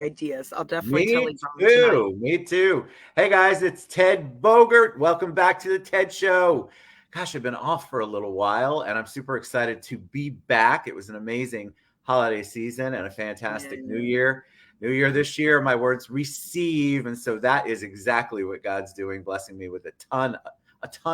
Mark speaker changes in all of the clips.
Speaker 1: ideas. I'll definitely tell
Speaker 2: Me
Speaker 1: Yvonne tonight.
Speaker 2: too. Me too. Hey guys, it's Ted Bogert. Welcome back to the TED Show. Gosh, I've been off for a little while and I'm super excited to be back. It was an amazing holiday season and a fantastic new
Speaker 1: Yeah.
Speaker 2: year. New year this year, my words receive. And so that is exactly what God's doing, blessing me with a ton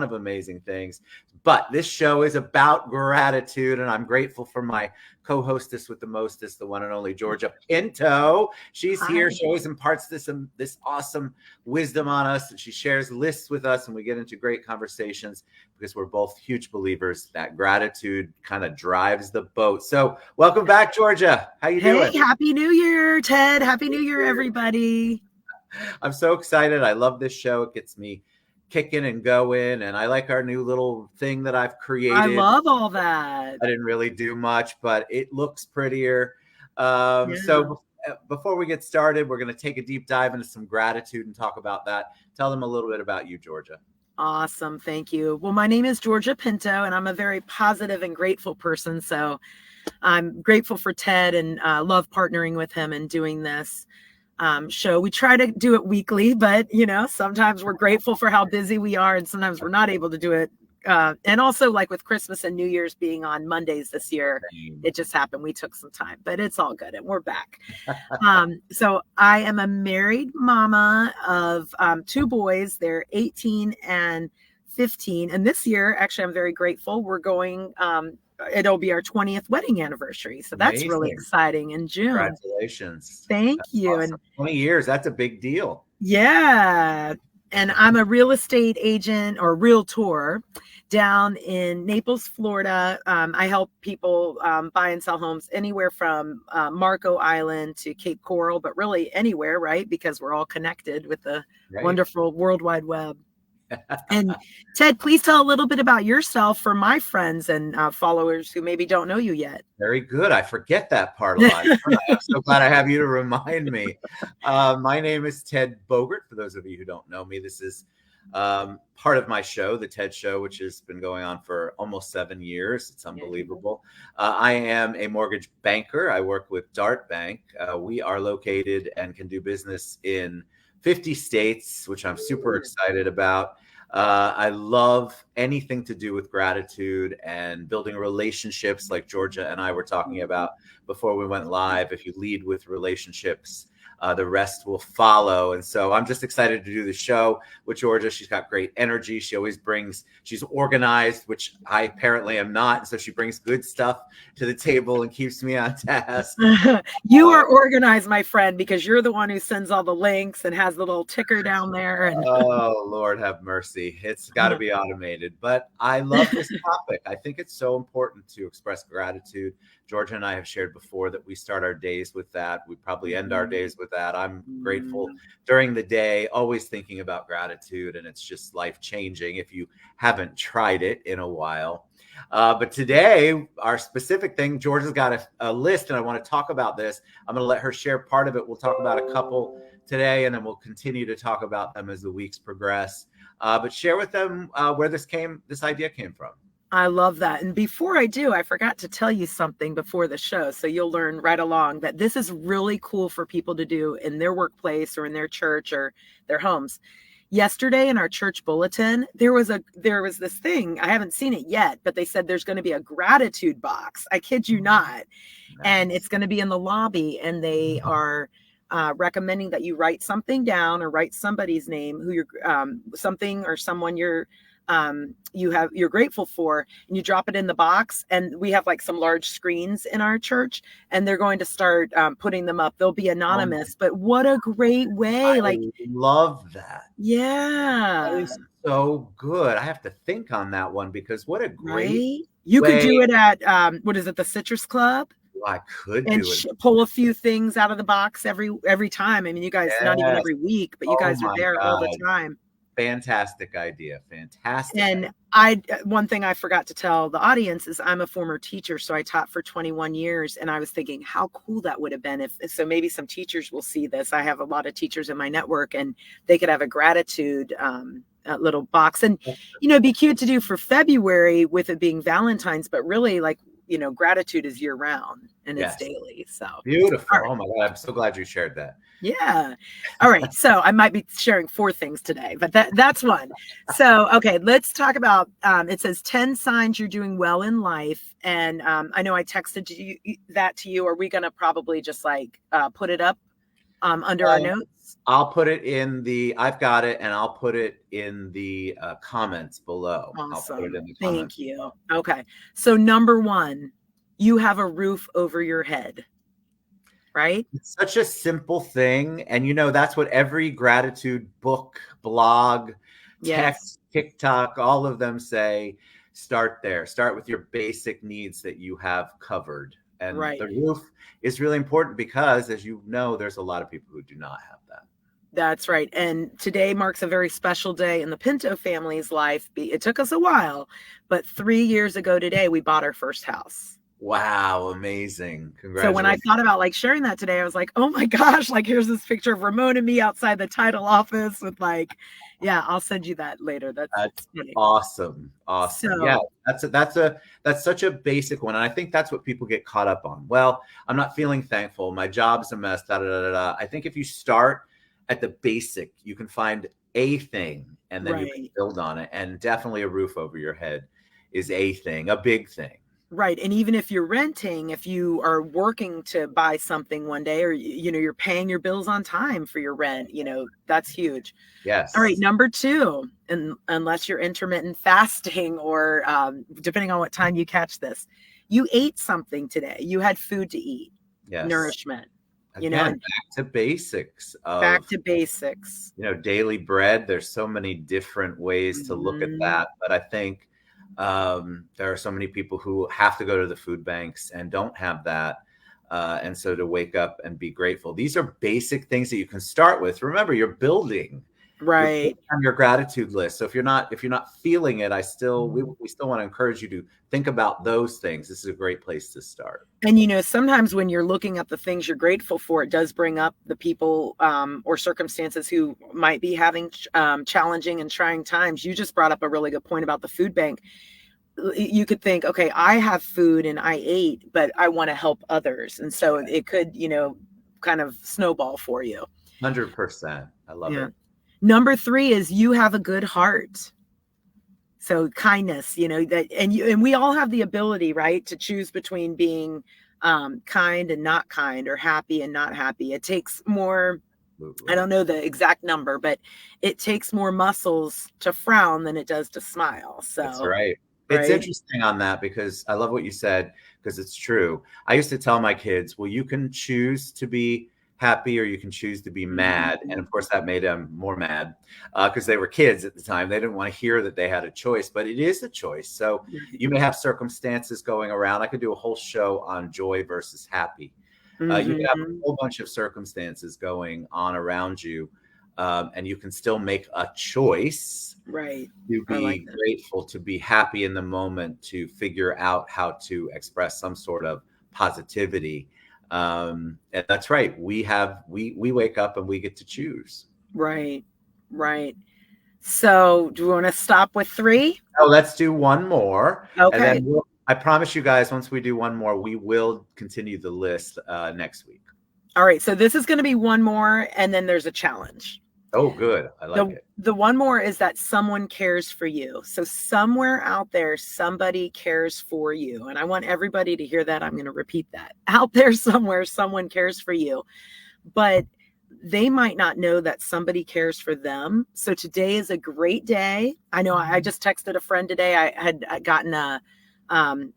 Speaker 2: of amazing things. But this show is about gratitude, and I'm grateful for my co-hostess with the mostest, the one and only Georgia Pinto. She's here.
Speaker 1: Hi.
Speaker 2: She always imparts this awesome wisdom on us, and she shares lists with us, and we get into great conversations because we're both huge believers that gratitude kind of drives the boat. So, welcome back, Georgia. How you doing?
Speaker 1: Hey, Happy New Year, Ted. Happy New Year, everybody.
Speaker 2: I'm so excited. I love this show. It gets me kicking and going, and I like our new little thing that I've
Speaker 1: I
Speaker 2: created.
Speaker 1: love all that.
Speaker 2: I didn't really do much, but it looks prettier.
Speaker 1: Yeah.
Speaker 2: So before we get started, we're going to take a deep dive into some gratitude and talk about that. Tell them a little bit about you, Georgia.
Speaker 1: Awesome. Thank you. Well, my name is Georgia Pinto, and I'm a very positive and grateful person. So I'm grateful for Ted and love partnering with him and doing this show. We try to do it weekly, but sometimes we're grateful for how busy we are, and sometimes we're not able to do it. And also, like with Christmas and New Year's being on Mondays this year, it just happened. We took some time, but it's all good, and we're back. So I am a married mama of two boys. They're 18 and 15, and this year, actually, I'm very grateful. We're going. It'll be our 20th wedding anniversary. So that's really
Speaker 2: Amazing.
Speaker 1: exciting in June.
Speaker 2: Congratulations.
Speaker 1: Thank
Speaker 2: That's
Speaker 1: you.
Speaker 2: awesome.
Speaker 1: And
Speaker 2: 20 years, that's a big deal.
Speaker 1: yeah. And I'm a real estate agent or realtor down in Naples, Florida. I help people buy and sell homes anywhere from Marco Island to Cape Coral, but really anywhere, right? Because we're all connected with the wonderful World Wide Web. And Ted, please tell a little bit about yourself for my friends and followers who maybe don't know you yet.
Speaker 2: Very good. I forget that part a lot. I'm so glad I have you to remind me. My name is Ted Bogert. For those of you who don't know me, this is part of my show, The TED Show, which has been going on for almost 7 years. It's unbelievable. I am a mortgage banker. I work with Dart Bank. We are located and can do business in 50 states, which I'm super excited about. I love anything to do with gratitude and building relationships like Georgia and I were talking about before we went live. If you lead with relationships, the rest will follow. And so I'm just excited to do the show with Georgia. She's got great energy. She's organized, which I apparently am not. And so she brings good stuff to the table and keeps me on task.
Speaker 1: You are organized, my friend, because you're the one who sends all the links and has the little ticker down there. And
Speaker 2: oh, Lord have mercy. It's got to be automated. But I love this topic. I think it's so important to express gratitude. Georgia and I have shared before that we start our days with that. We probably end our days with that. I'm grateful during the day, always thinking about gratitude, and it's just life-changing if you haven't tried it in a while. But today, our specific thing, Georgia's got a list, and I want to talk about this. I'm going to let her share part of it. We'll talk about a couple today, and then we'll continue to talk about them as the weeks progress. But share with them where this idea came from.
Speaker 1: I love that. And before I do, I forgot to tell you something before the show. So you'll learn right along that this is really cool for people to do in their workplace or in their church or their homes. Yesterday in our church bulletin, there was this thing. I haven't seen it yet, but they said there's going to be a gratitude box. I kid you not. Nice. And it's going to be in the lobby, and they are recommending that you write something down or write somebody's name who you're something or someone you're grateful for, and you drop it in the box. And we have like some large screens in our church, and they're going to start putting them up. They'll be anonymous, but what a great way.
Speaker 2: I love that.
Speaker 1: Yeah.
Speaker 2: That is so good. I have to think on that one, because what a great
Speaker 1: You could do it at what is it, the Citrus Club?
Speaker 2: I could
Speaker 1: and
Speaker 2: do it.
Speaker 1: Pull a few things out of the box every time. I mean, you guys, not even every week, but you guys are there all the time.
Speaker 2: Fantastic idea. Fantastic.
Speaker 1: And one thing I forgot to tell the audience is I'm a former teacher. So I taught for 21 years, and I was thinking how cool that would have been so maybe some teachers will see this. I have a lot of teachers in my network, and they could have a gratitude little box, and, it'd be cute to do for February with it being Valentine's, but really, like, gratitude is year round and it's
Speaker 2: Yes.
Speaker 1: daily. So
Speaker 2: Beautiful.
Speaker 1: all right.
Speaker 2: Oh my God. I'm so glad you shared that.
Speaker 1: Yeah. All right. So I might be sharing 4 things today, but that's one. So, okay, let's talk about, it says 10 signs you're doing well in life. And I know I texted that to you. Are we going to probably just like put it up under our notes?
Speaker 2: I'll put it I've got it, and I'll put it in the comments below.
Speaker 1: Awesome.
Speaker 2: I'll put it in the
Speaker 1: Thank
Speaker 2: comments
Speaker 1: you.
Speaker 2: below.
Speaker 1: Okay. So number 1, you have a roof over your head. Right?
Speaker 2: It's such a simple thing. And that's what every gratitude book, blog, text, TikTok, all of them say. Start there. Start with your basic needs that you have covered. And the roof is really important because, as you know, there's a lot of people who do not have that.
Speaker 1: That's right. And today marks a very special day in the Pinto family's life. It took us a while, but 3 years ago today, we bought our first house.
Speaker 2: Wow, amazing. Congratulations.
Speaker 1: So when I thought about like sharing that today, I was like, oh my gosh, like here's this picture of Ramon and me outside the title office with I'll send you that later. That's
Speaker 2: awesome. Awesome.
Speaker 1: So,
Speaker 2: yeah, that's such a basic one. And I think that's what people get caught up on. Well, I'm not feeling thankful. My job's a mess. Da, da, da, da, da. I think if you start at the basic, you can find a thing and then you can build on it. And definitely a roof over your head is a thing, a big thing.
Speaker 1: Right. And even if you're renting, if you are working to buy something one day, or, you're paying your bills on time for your rent, that's huge.
Speaker 2: Yes.
Speaker 1: All right. Number 2, and unless you're intermittent fasting or depending on what time you catch this, you ate something today. You had food to eat.
Speaker 2: Yes.
Speaker 1: Nourishment.
Speaker 2: Again, back to basics. Daily bread. There's so many different ways to look at that. But I think there are so many people who have to go to the food banks and don't have that. And so to wake up and be grateful. These are basic things that you can start with. Remember, you're building on your gratitude list. So if you're not feeling it, we still want to encourage you to think about those things. This is a great place to start.
Speaker 1: And sometimes when you're looking at the things you're grateful for, it does bring up the people or circumstances who might be having challenging and trying times. You just brought up a really good point about the food bank. You could think, okay, I have food and I ate, but I want to help others. And so it could, kind of snowball for you.
Speaker 2: 100%. I love it.
Speaker 1: Number 3 is you have a good heart. So kindness, and we all have the ability, right, to choose between being kind and not kind, or happy and not happy. It takes more, I don't know the exact number, but it takes more muscles to frown than it does to smile. So
Speaker 2: that's right. It's interesting on that because I love what you said, because it's true. I used to tell my kids, well, you can choose to be happy or you can choose to be mad. And of course that made them more mad because they were kids at the time. They didn't want to hear that they had a choice, but it is a choice. So you may have circumstances going around. I could do a whole show on joy versus happy. You can have a whole bunch of circumstances going on around you, and you can still make a choice to be grateful, to be happy in the moment, to figure out how to express some sort of positivity. And that's right. We wake up and we get to choose.
Speaker 1: Right. So do we want to stop with 3?
Speaker 2: Oh, let's do one more.
Speaker 1: Okay.
Speaker 2: And then I promise you guys, once we do one more, we will continue the list next week.
Speaker 1: All right. So this is going to be one more, and then there's a challenge.
Speaker 2: Oh, good. I like it.
Speaker 1: The one more is that someone cares for you. So somewhere out there, somebody cares for you. And I want everybody to hear that. I'm going to repeat that. Out there somewhere, someone cares for you. But they might not know that somebody cares for them. So today is a great day. I know I just texted a friend today. I had gotten a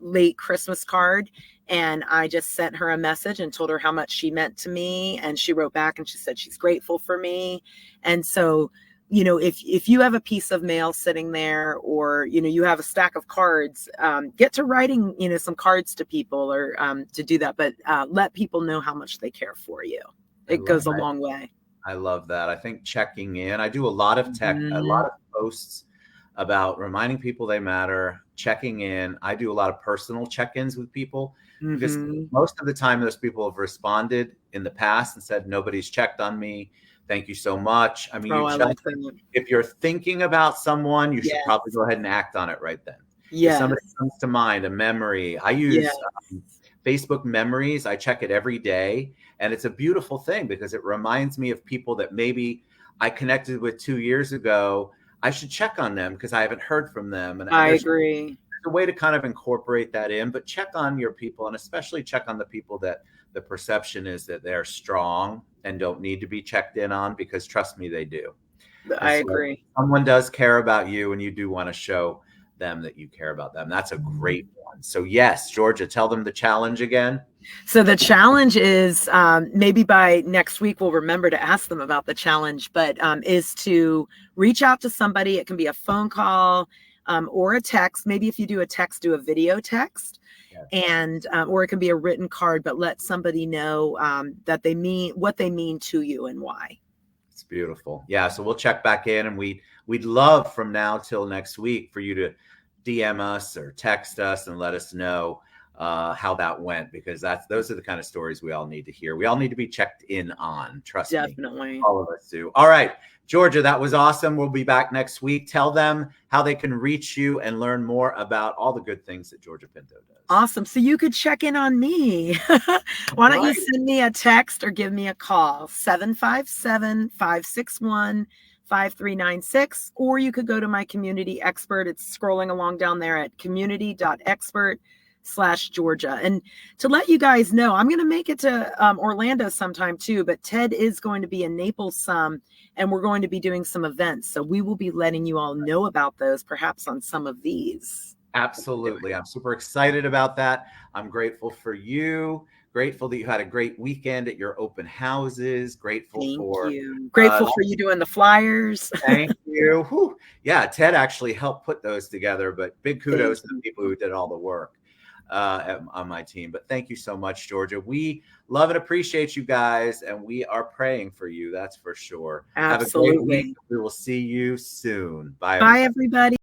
Speaker 1: late Christmas card, and I just sent her a message and told her how much she meant to me. And she wrote back and she said she's grateful for me. And so, if you have a piece of mail sitting there, or, you have a stack of cards, get to writing, some cards to people, or to do that. But let people know how much they care for you. It goes a long way.
Speaker 2: I love that. I think checking in. I do a lot of a lot of posts about reminding people they matter, checking in. I do a lot of personal check-ins with people because most of the time those people have responded in the past and said, nobody's checked on me. Thank you so much. I mean, if you're thinking about someone, you should probably go ahead and act on it right then. If
Speaker 1: Yes.
Speaker 2: somebody comes to mind, a memory, I
Speaker 1: Yes.
Speaker 2: use Facebook memories. I check it every day. And it's a beautiful thing because it reminds me of people that maybe I connected with 2 years ago. I should check on them because I haven't heard from them. And
Speaker 1: I
Speaker 2: there's
Speaker 1: agree.
Speaker 2: a way to kind of incorporate that in, but check on your people, and especially check on the people that the perception is that they're strong and don't need to be checked in on, because trust me, they do. And
Speaker 1: I
Speaker 2: so
Speaker 1: agree.
Speaker 2: someone does care about you, and you do want to show them that you care about them. That's a great one. So yes, Georgia, tell them the challenge again.
Speaker 1: So the challenge is, maybe by next week we'll remember to ask them about the challenge, but is to reach out to somebody. It can be a phone call or a text. Maybe if you do a text, do a video text.
Speaker 2: Yes.
Speaker 1: And or it can be a written card, but let somebody know that they mean what they mean to you and why.
Speaker 2: It's beautiful. Yeah. So we'll check back in, and we'd love from now till next week for you to DM us or text us and let us know how that went, because those are the kind of stories we all need to hear. We all need to be checked in on. Trust me.
Speaker 1: Definitely.
Speaker 2: All of us do. All right, Georgia, that was awesome. We'll be back next week. Tell them how they can reach you and learn more about all the good things that Georgia Pinto does.
Speaker 1: Awesome. So you could check in on me. Why don't you send me a text or give me a call, 757-561-5396, or you could go to my community expert. It's scrolling along down there at community.expert/Georgia. And to let you guys know, I'm going to make it to Orlando sometime too, but Ted is going to be in Naples some, and we're going to be doing some events. So we will be letting you all know about those, perhaps on some of these.
Speaker 2: Absolutely. I'm super excited about that. I'm grateful for you. Grateful that you had a great weekend at your open houses. Grateful
Speaker 1: Thank
Speaker 2: for
Speaker 1: you. Grateful for you doing the flyers.
Speaker 2: Thank you. Whew. Yeah, Ted actually helped put those together, but big kudos to the people who did all the work on my team. But thank you so much, Georgia. We love and appreciate you guys, and we are praying for you. That's for sure.
Speaker 1: Absolutely.
Speaker 2: Have a great week. We will see you soon. Bye,
Speaker 1: Bye, everybody.